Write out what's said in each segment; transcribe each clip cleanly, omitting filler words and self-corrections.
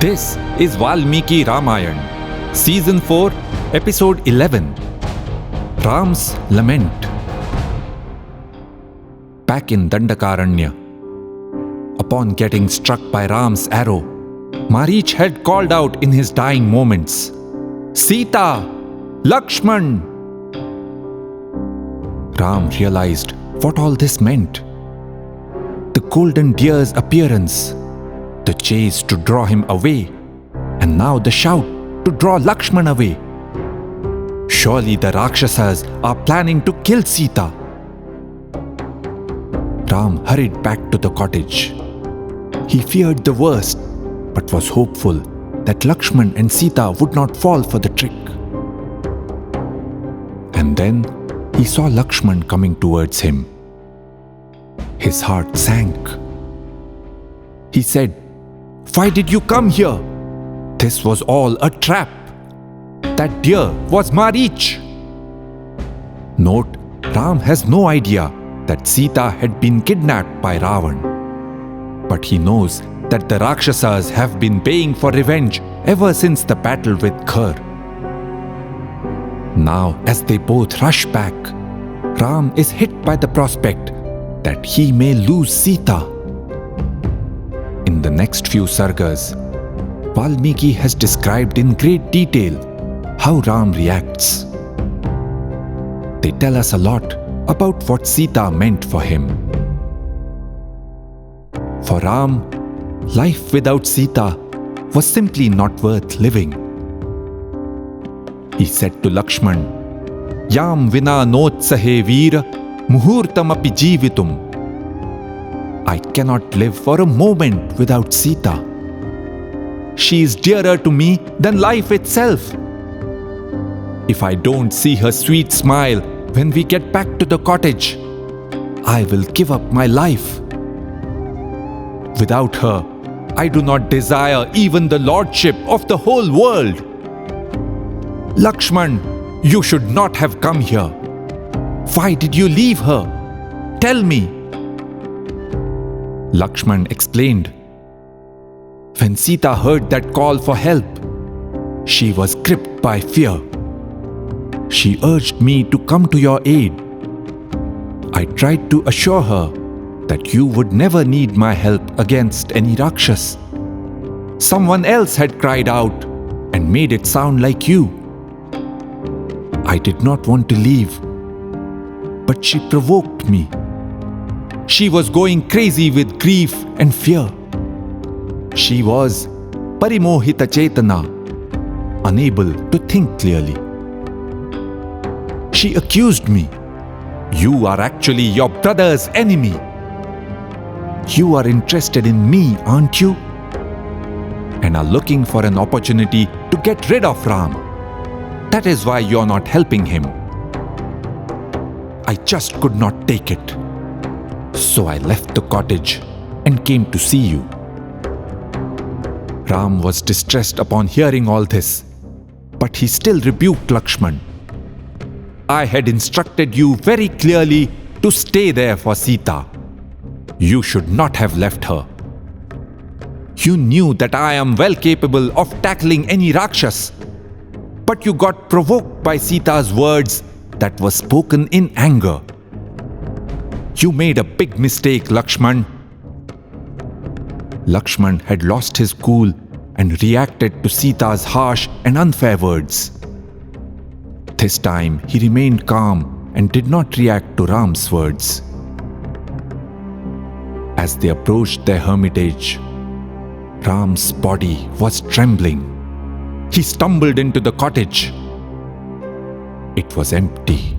This is Valmiki Ramayan, Season 4, Episode 11, Ram's Lament. Back in Dandakaranya, upon getting struck by Ram's arrow, Marich had called out in his dying moments, "Sita! Lakshman!" Ram realized what all this meant. The golden deer's appearance, the chase to draw him away, and now the shout to draw Lakshman away. Surely the Rakshasas are planning to kill Sita. Ram hurried back to the cottage. He feared the worst, but was hopeful that Lakshman and Sita would not fall for the trick. And then he saw Lakshman coming towards him. His heart sank. He said, "Why did you come here? This was all a trap. That deer was Marich." Note, Ram has no idea that Sita had been kidnapped by Ravan. But he knows that the Rakshasas have been paying for revenge ever since the battle with Khar. Now, as they both rush back, Ram is hit by the prospect that he may lose Sita. In the next few sargas, Valmiki has described in great detail how Ram reacts. They tell us a lot about what Sita meant for him. For Ram, life without Sita was simply not worth living. He said to Lakshman, "Yam vina notsahe veera muhurtam api jeevitum." I cannot live for a moment without Sita. She is dearer to me than life itself. If I don't see her sweet smile when we get back to the cottage, I will give up my life. Without her, I do not desire even the lordship of the whole world. Lakshman, you should not have come here. Why did you leave her? Tell me. Lakshman explained. When Sita heard that call for help, she was gripped by fear. She urged me to come to your aid. I tried to assure her that you would never need my help against any Rakshas. Someone else had cried out and made it sound like you. I did not want to leave, but she provoked me. She was going crazy with grief and fear. She was parimohita chetana, unable to think clearly. She accused me. You are actually your brother's enemy. You are interested in me, aren't you? And are looking for an opportunity to get rid of Ram. That is why you're not helping him. I just could not take it. So I left the cottage and came to see you. Ram was distressed upon hearing all this, but he still rebuked Lakshman. I had instructed you very clearly to stay there for Sita. You should not have left her. You knew that I am well capable of tackling any Rakshas, but you got provoked by Sita's words that were spoken in anger. You made a big mistake, Lakshman. Lakshman had lost his cool and reacted to Sita's harsh and unfair words. This time he remained calm and did not react to Ram's words. As they approached their hermitage, Ram's body was trembling. He stumbled into the cottage. It was empty.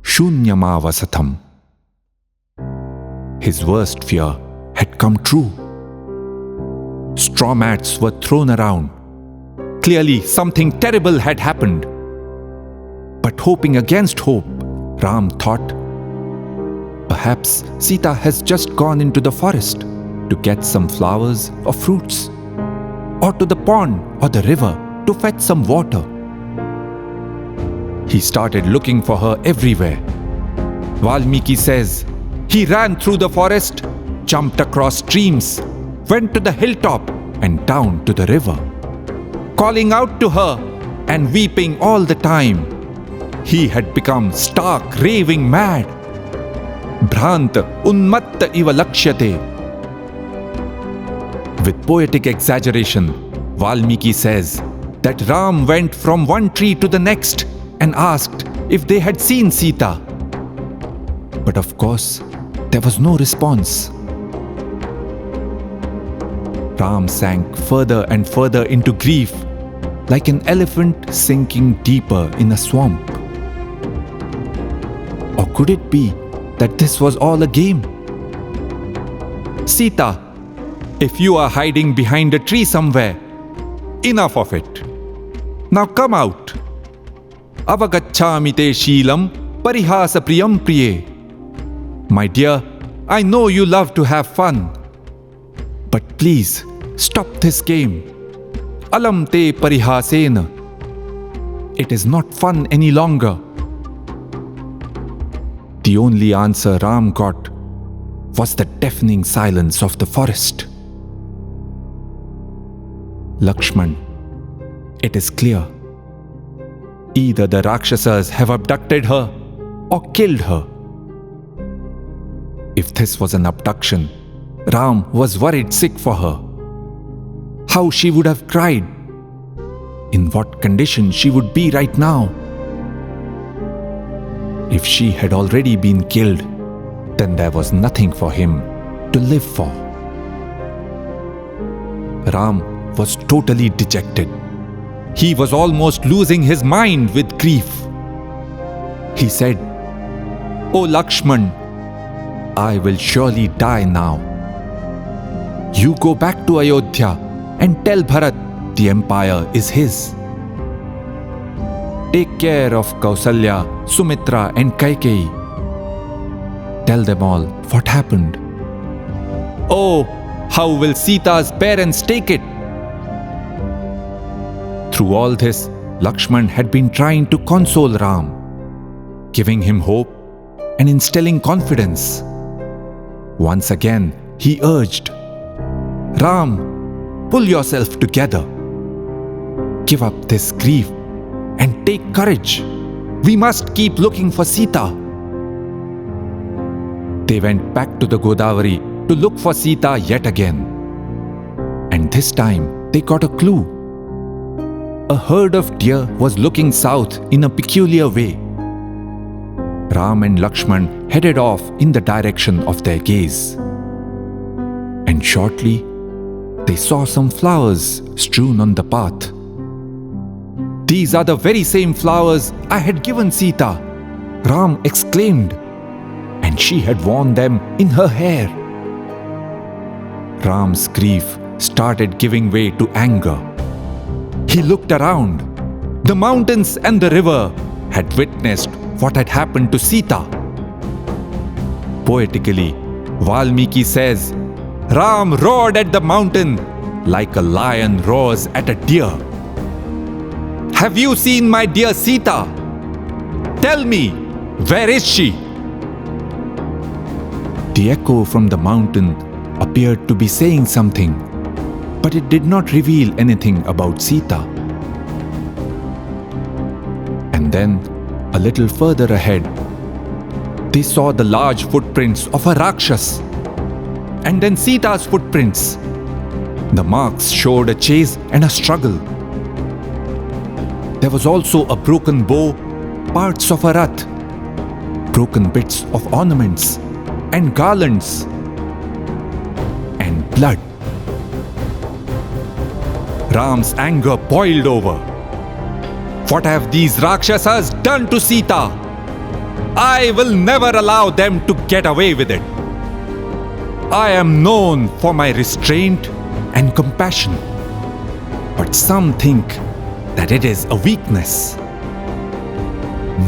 Shunyamavasatham. His worst fear had come true. Straw mats were thrown around. Clearly, something terrible had happened. But hoping against hope, Ram thought, perhaps Sita has just gone into the forest to get some flowers or fruits, or to the pond or the river to fetch some water. He started looking for her everywhere. Valmiki says, he ran through the forest, jumped across streams, went to the hilltop, and down to the river, calling out to her and weeping all the time. He had become stark, raving mad. Bhranta unmatta iva lakshyate. With poetic exaggeration, Valmiki says that Ram went from one tree to the next and asked if they had seen Sita. But of course, there was no response. Ram sank further and further into grief, like an elephant sinking deeper in a swamp. Or could it be that this was all a game? Sita, if you are hiding behind a tree somewhere, enough of it. Now come out. Avagacchami te sheelam parihasa priyam priye. My dear, I know you love to have fun. But please, stop this game. Alam te parihasena. It is not fun any longer. The only answer Ram got was the deafening silence of the forest. Lakshman, it is clear. Either the Rakshasas have abducted her or killed her. If this was an abduction, Ram was worried sick for her. How she would have cried. In what condition she would be right now. If she had already been killed, then there was nothing for him to live for. Ram was totally dejected. He was almost losing his mind with grief. He said, "O Lakshman, I will surely die now. You go back to Ayodhya and tell Bharat the empire is his. Take care of Kausalya, Sumitra and Kaikeyi. Tell them all what happened. Oh, how will Sita's parents take it?" Through all this, Lakshman had been trying to console Ram, giving him hope and instilling confidence. Once again, he urged, "Ram, pull yourself together. Give up this grief and take courage. We must keep looking for Sita." They went back to the Godavari to look for Sita yet again. And this time, they got a clue. A herd of deer was looking south in a peculiar way. Ram and Lakshman headed off in the direction of their gaze. And shortly, they saw some flowers strewn on the path. "These are the very same flowers I had given Sita," Ram exclaimed, "and she had worn them in her hair." Ram's grief started giving way to anger. He looked around. The mountains and the river had witnessed what had happened to Sita. Poetically, Valmiki says, Ram roared at the mountain like a lion roars at a deer. "Have you seen my dear Sita? Tell me, where is she?" The echo from the mountain appeared to be saying something, but it did not reveal anything about Sita. And then, a little further ahead, they saw the large footprints of a Rakshas, and then Sita's footprints. The marks showed a chase and a struggle. There was also a broken bow, parts of a rath, broken bits of ornaments, and garlands, and blood. Ram's anger boiled over. "What have these Rakshasas done to Sita? I will never allow them to get away with it. I am known for my restraint and compassion, but some think that it is a weakness.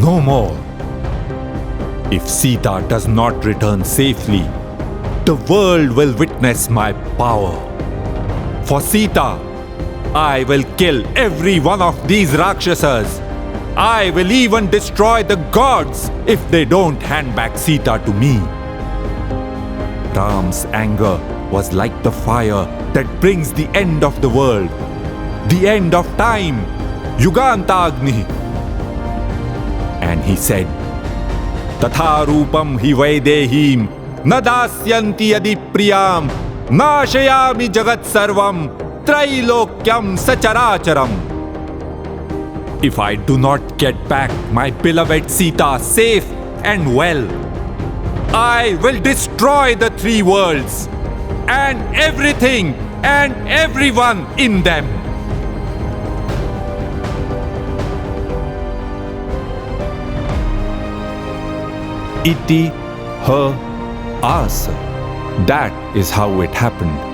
No more. If Sita does not return safely, the world will witness my power. For Sita, I will kill every one of these Rakshasas. I will even destroy the gods if they don't hand back Sita to me." Ram's anger was like the fire that brings the end of the world, the end of time, Yugantagni. And he said, Tatha rupam hi vaidehim nadasyanti yadi priyam nashayami jagat sarvam trailokyam sacharacharam. If I do not get back my beloved Sita safe and well, I will destroy the three worlds and everything and everyone in them. Iti, her, us. That is how it happened.